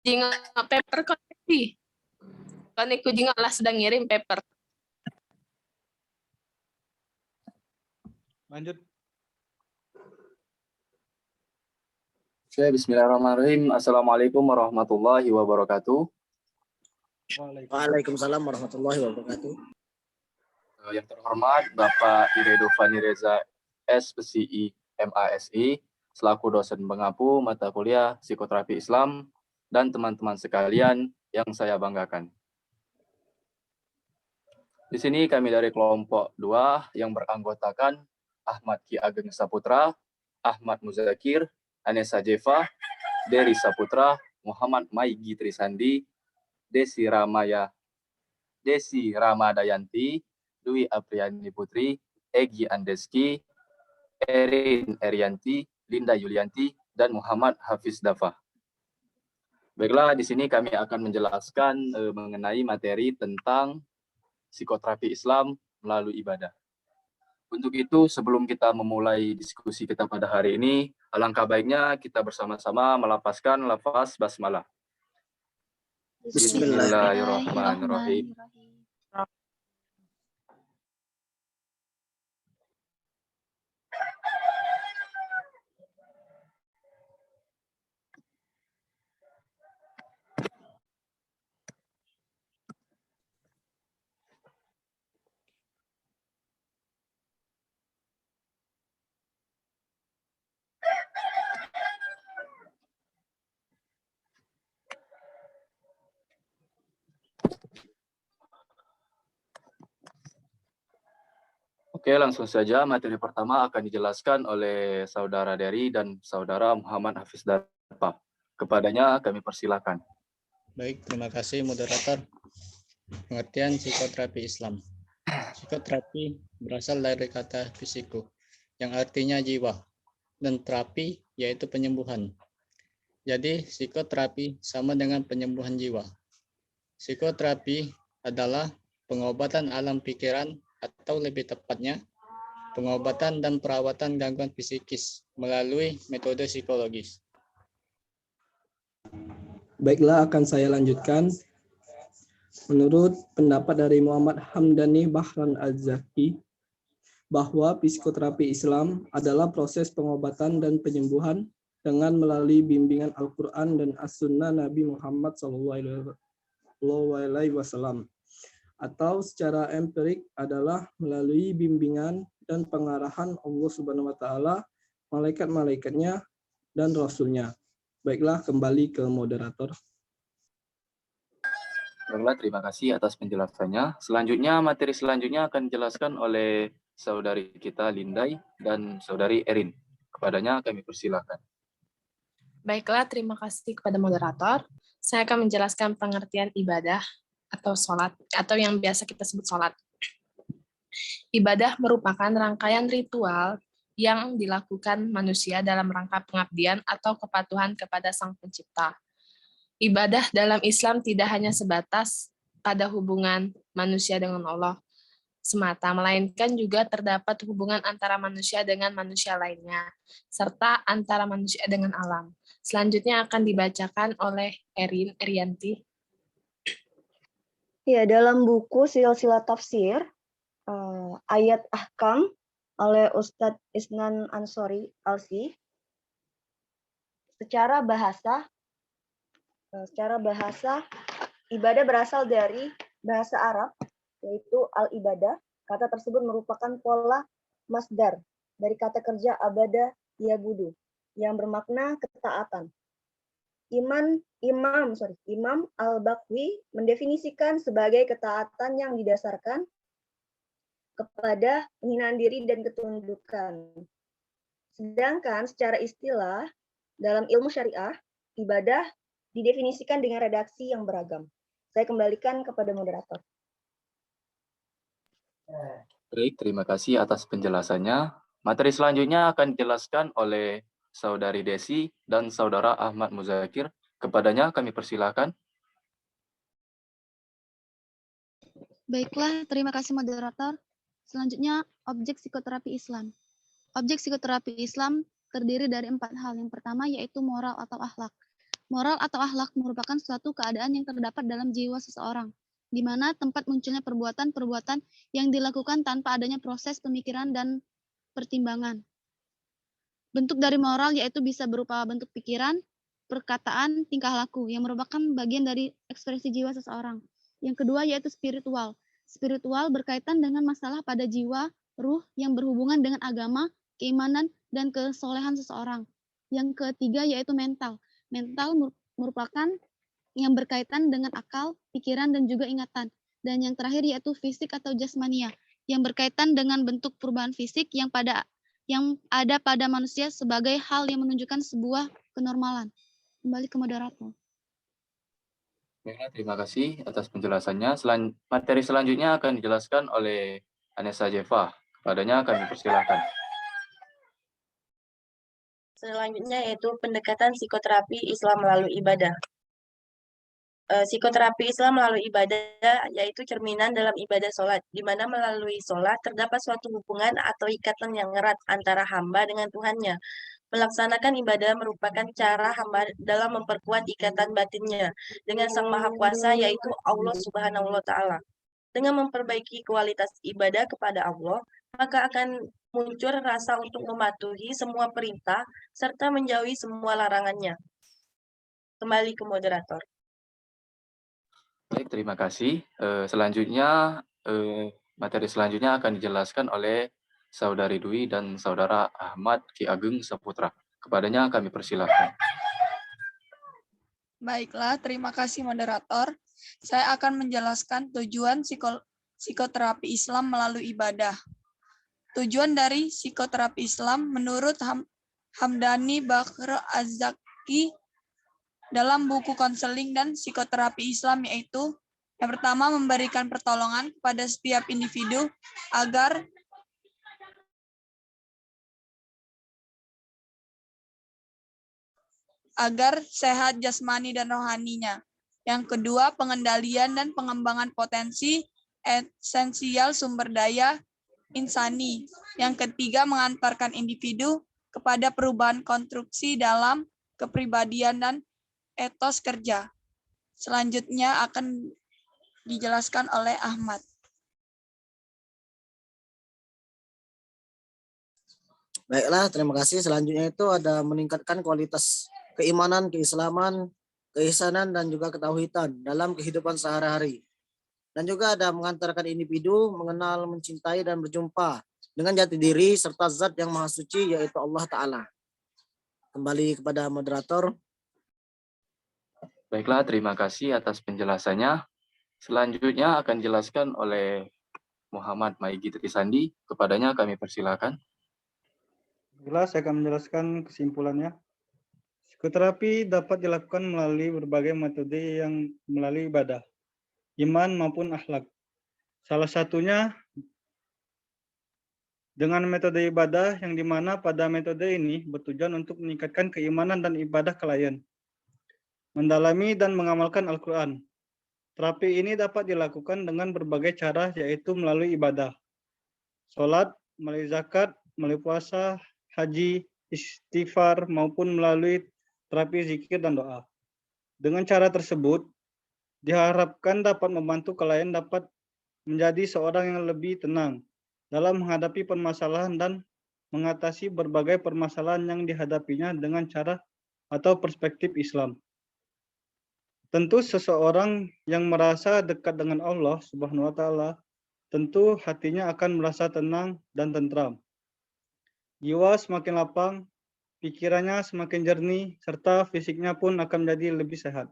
Jinga paper koneksi. Koneku jinga lah sedang ngirim paper. Lanjut. Oke, bismillahirrahmanirrahim. Assalamualaikum warahmatullahi wabarakatuh. Waalaikumsalam warahmatullahi wabarakatuh. Yang terhormat Bapak Iredo Fani Reza SPCI MASI, selaku dosen pengampu mata kuliah Psikoterapi Islam, dan teman-teman sekalian yang saya banggakan. Di sini kami dari kelompok 2 yang beranggotakan Ahmad Ki Ageng Saputra, Ahmad Muzakir, Anessa Jeva, Dery Saputra, Muhammad Maigi Trisandi, Desi Ramadayanti, Dwi Apriani Putri, Egi Andeski, Erin Erianti, Linda Yulianti, dan Muhammad Hafiz Dafa. Baiklah, di sini kami akan menjelaskan mengenai materi tentang psikoterapi Islam melalui ibadah. Untuk itu, sebelum kita memulai diskusi kita pada hari ini, alangkah baiknya kita bersama-sama melafazkan lafaz basmalah. Bismillahirrahmanirrahim. Oke, langsung saja materi pertama akan dijelaskan oleh Saudara Dery dan Saudara Muhammad Hafiz Dafa. Kepadanya kami persilakan. Baik, terima kasih moderator. Pengertian psikoterapi Islam. Psikoterapi berasal dari kata fisiko, yang artinya jiwa, dan terapi yaitu penyembuhan. Jadi, psikoterapi sama dengan penyembuhan jiwa. Psikoterapi adalah pengobatan alam pikiran atau lebih tepatnya, pengobatan dan perawatan gangguan psikis melalui metode psikologis. Baiklah, akan saya lanjutkan. Menurut pendapat dari Muhammad Hamdani Bahran Az-Zaki, bahwa psikoterapi Islam adalah proses pengobatan dan penyembuhan dengan melalui bimbingan Al-Quran dan As-Sunnah Nabi Muhammad SAW, atau secara empirik adalah melalui bimbingan dan pengarahan Allah Subhanahu wa Ta'ala, malaikat-malaikatnya, dan Rasulnya. Baiklah, kembali ke moderator. Baiklah, terima kasih atas penjelasannya. Selanjutnya, materi selanjutnya akan dijelaskan oleh saudari kita Lindai dan saudari Erin. Kepadanya kami persilakan. Baiklah, terima kasih kepada moderator. Saya akan menjelaskan pengertian ibadah atau sholat, atau yang biasa kita sebut sholat. Ibadah merupakan rangkaian ritual yang dilakukan manusia dalam rangka pengabdian atau kepatuhan kepada Sang Pencipta. Ibadah dalam Islam tidak hanya sebatas pada hubungan manusia dengan Allah semata, melainkan juga terdapat hubungan antara manusia dengan manusia lainnya, serta antara manusia dengan alam. Selanjutnya akan dibacakan oleh Erin Erianti. Ya, dalam buku Silsilah Tafsir, Ayat Ahkam oleh Ustadz Isnan Ansori Alsi, secara bahasa ibadah berasal dari bahasa Arab, yaitu al-ibadah. Kata tersebut merupakan pola masdar dari kata kerja abada yabudu, yang bermakna ketaatan. Imam Al-Baqwi mendefinisikan sebagai ketaatan yang didasarkan kepada penghinaan diri dan ketundukan. Sedangkan secara istilah dalam ilmu syariah, ibadah didefinisikan dengan redaksi yang beragam. Saya kembalikan kepada moderator. Baik, terima kasih atas penjelasannya. Materi selanjutnya akan dijelaskan oleh Saudari Desi dan Saudara Ahmad Muzakir. Kepadanya kami persilakan. Baiklah, terima kasih moderator. Selanjutnya, objek psikoterapi Islam. Objek psikoterapi Islam terdiri dari 4 hal. Yang pertama yaitu moral atau akhlak. Moral atau akhlak merupakan suatu keadaan yang terdapat dalam jiwa seseorang, di mana tempat munculnya perbuatan-perbuatan yang dilakukan tanpa adanya proses pemikiran dan pertimbangan. Bentuk dari moral yaitu bisa berupa bentuk pikiran, perkataan, tingkah laku, yang merupakan bagian dari ekspresi jiwa seseorang. Yang kedua yaitu spiritual. Spiritual berkaitan dengan masalah pada jiwa, ruh yang berhubungan dengan agama, keimanan, dan kesolehan seseorang. Yang ketiga yaitu mental. Mental merupakan yang berkaitan dengan akal, pikiran, dan juga ingatan. Dan yang terakhir yaitu fisik atau jasmania, yang berkaitan dengan bentuk perubahan fisik yang ada pada manusia sebagai hal yang menunjukkan sebuah kenormalan. Kembali ke moderator. Baiklah, terima kasih atas penjelasannya. Materi selanjutnya akan dijelaskan oleh Anessa Jeva. Kepadanya kami persilahkan. Selanjutnya yaitu pendekatan psikoterapi Islam melalui ibadah. Psikoterapi Islam melalui ibadah yaitu cerminan dalam ibadah sholat, di mana melalui sholat terdapat suatu hubungan atau ikatan yang erat antara hamba dengan Tuhannya. Melaksanakan ibadah merupakan cara hamba dalam memperkuat ikatan batinnya dengan Sang Maha Kuasa, yaitu Allah Subhanahu wa Ta'ala. Dengan memperbaiki kualitas ibadah kepada Allah, maka akan muncul rasa untuk mematuhi semua perintah serta menjauhi semua larangannya. Kembali ke moderator. Baik, terima kasih. Selanjutnya, materi selanjutnya akan dijelaskan oleh Saudari Dwi dan Saudara Ahmad Ki Ageng Saputra. Kepadanya kami persilahkan. Baiklah, terima kasih moderator. Saya akan menjelaskan tujuan psikoterapi Islam melalui ibadah. Tujuan dari psikoterapi Islam menurut Hamdani Bakr Az-Zaki dalam buku konseling dan psikoterapi Islam yaitu yang pertama memberikan pertolongan kepada setiap individu agar sehat jasmani dan rohaninya. Yang kedua, pengendalian dan pengembangan potensi esensial sumber daya insani. Yang ketiga, mengantarkan individu kepada perubahan konstruksi dalam kepribadian dan etos kerja. Selanjutnya akan dijelaskan oleh Ahmad. Baiklah, terima kasih. Selanjutnya itu ada meningkatkan kualitas keimanan, keislaman, keihsanan, dan juga ketauhidan dalam kehidupan sehari-hari. Dan juga ada mengantarkan individu mengenal, mencintai, dan berjumpa dengan jati diri serta zat yang maha suci yaitu Allah Ta'ala. Kembali kepada moderator. Baiklah, terima kasih atas penjelasannya. Selanjutnya akan dijelaskan oleh Muhammad Maigi Trisandi. Kepadanya kami persilakan. Baiklah, saya akan menjelaskan kesimpulannya. Psikoterapi dapat dilakukan melalui berbagai metode yang melalui ibadah, iman maupun akhlak. Salah satunya dengan metode ibadah yang dimana pada metode ini bertujuan untuk meningkatkan keimanan dan ibadah klien, mendalami dan mengamalkan Al-Quran. Terapi ini dapat dilakukan dengan berbagai cara yaitu melalui ibadah, sholat, melalui zakat, melalui puasa, haji, istighfar, maupun melalui terapi zikir dan doa. Dengan cara tersebut, diharapkan dapat membantu klien dapat menjadi seorang yang lebih tenang dalam menghadapi permasalahan dan mengatasi berbagai permasalahan yang dihadapinya dengan cara atau perspektif Islam. Tentu seseorang yang merasa dekat dengan Allah Subhanahu wa Ta'ala, tentu hatinya akan merasa tenang dan tentram. Jiwa semakin lapang, pikirannya semakin jernih, serta fisiknya pun akan menjadi lebih sehat.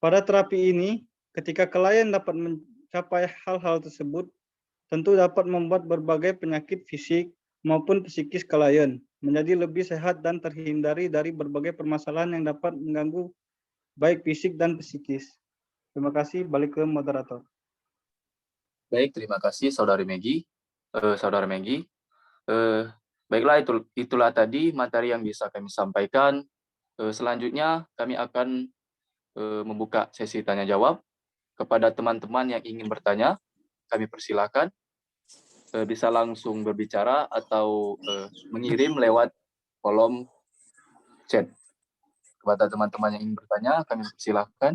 Pada terapi ini, ketika klien dapat mencapai hal-hal tersebut, tentu dapat membuat berbagai penyakit fisik maupun psikis klien menjadi lebih sehat dan terhindari dari berbagai permasalahan yang dapat mengganggu baik fisik dan psikis. Terima kasih, balik ke moderator. Baik, terima kasih Saudara Megi. Baiklah, itulah tadi materi yang bisa kami sampaikan. Selanjutnya kami akan membuka sesi tanya jawab kepada teman-teman yang ingin bertanya. Kami persilakan bisa langsung berbicara atau mengirim lewat kolom chat. kepada teman-teman yang ingin bertanya, kami silakan.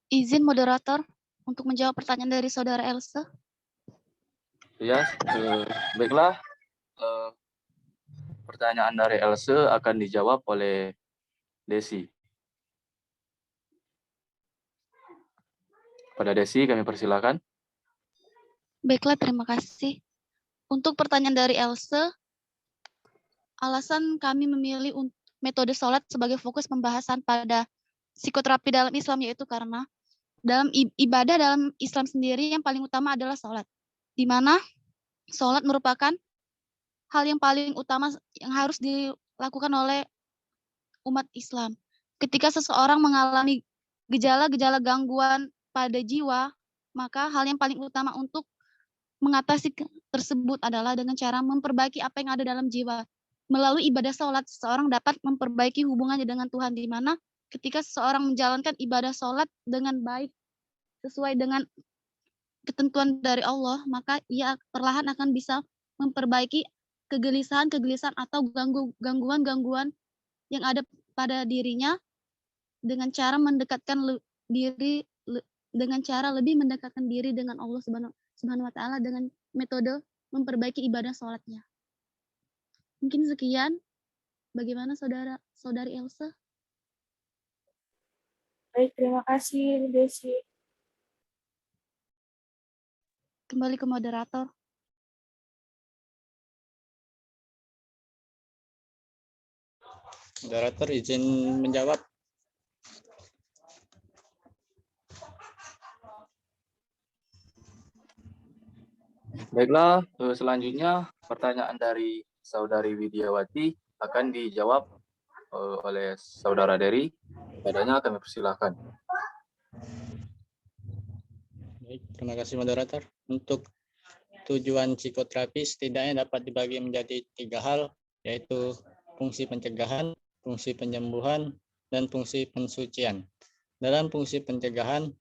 Izin moderator untuk menjawab pertanyaan dari saudara Else. Ya, baiklah. Pertanyaan dari Else akan dijawab oleh Desi. Pada Desi, kami persilakan. Baiklah, terima kasih. Untuk pertanyaan dari Else, alasan kami memilih metode sholat sebagai fokus pembahasan pada psikoterapi dalam Islam yaitu karena dalam ibadah dalam Islam sendiri yang paling utama adalah sholat, di mana sholat merupakan hal yang paling utama yang harus dilakukan oleh umat Islam. Ketika seseorang mengalami gejala-gejala gangguan pada jiwa, maka hal yang paling utama untuk mengatasi tersebut adalah dengan cara memperbaiki apa yang ada dalam jiwa. Melalui ibadah sholat, seseorang dapat memperbaiki hubungannya dengan Tuhan, di mana ketika seseorang menjalankan ibadah sholat dengan baik, sesuai dengan ketentuan dari Allah, maka ia perlahan akan bisa memperbaiki kegelisahan-kegelisahan atau gangguan-gangguan yang ada pada dirinya dengan cara lebih mendekatkan diri dengan Allah Subhanahu wa taala dengan metode memperbaiki ibadah sholatnya. Mungkin sekian. Bagaimana saudari Elsa? Baik, terima kasih Desi. Kembali ke moderator. Moderator izin menjawab. Baiklah, selanjutnya pertanyaan dari Saudari Widiawati akan dijawab oleh Saudara Dery. Padanya kami persilahkan. Baik, terima kasih moderator. Untuk tujuan psikoterapi setidaknya dapat dibagi menjadi 3 hal, yaitu fungsi pencegahan, fungsi penyembuhan, dan fungsi pensucian. Dalam fungsi pencegahan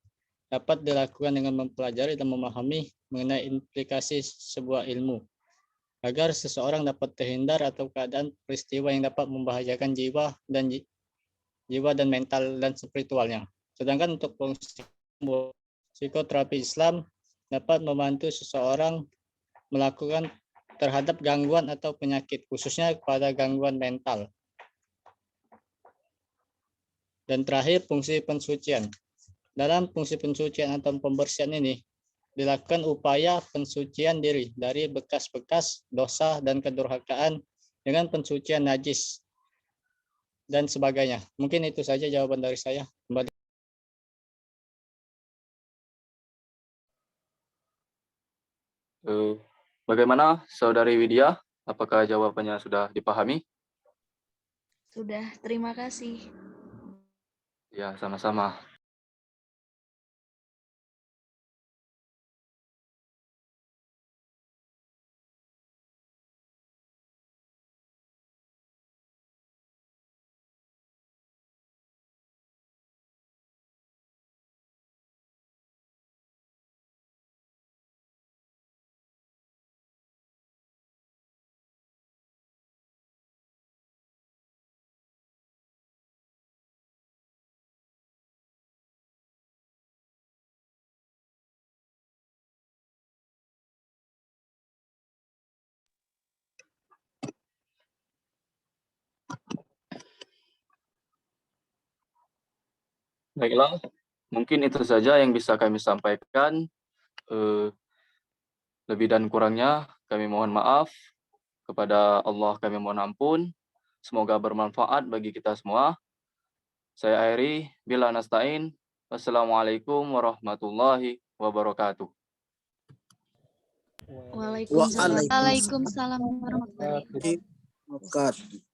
dapat dilakukan dengan mempelajari dan memahami mengenai implikasi sebuah ilmu, agar seseorang dapat terhindar atau keadaan peristiwa yang dapat membahayakan jiwa dan mental dan spiritualnya. Sedangkan untuk fungsi psikoterapi Islam dapat membantu seseorang melakukan terhadap gangguan atau penyakit, khususnya pada gangguan mental. Dan terakhir, fungsi pensucian. Dalam fungsi pensucian atau pembersihan ini, dilakukan upaya pensucian diri dari bekas-bekas dosa dan kedurhakaan dengan pensucian najis dan sebagainya. Mungkin itu saja jawaban dari saya. Kembali. Bagaimana Saudari Widya? Apakah jawabannya sudah dipahami? Sudah, terima kasih. Ya, sama-sama. Baiklah, mungkin itu saja yang bisa kami sampaikan. Lebih dan kurangnya kami mohon maaf. Kepada Allah kami mohon ampun. Semoga bermanfaat bagi kita semua. Saya akhiri, bila nasta'in. Wassalamualaikum warahmatullahi wabarakatuh. Waalaikumsalam warahmatullahi wabarakatuh.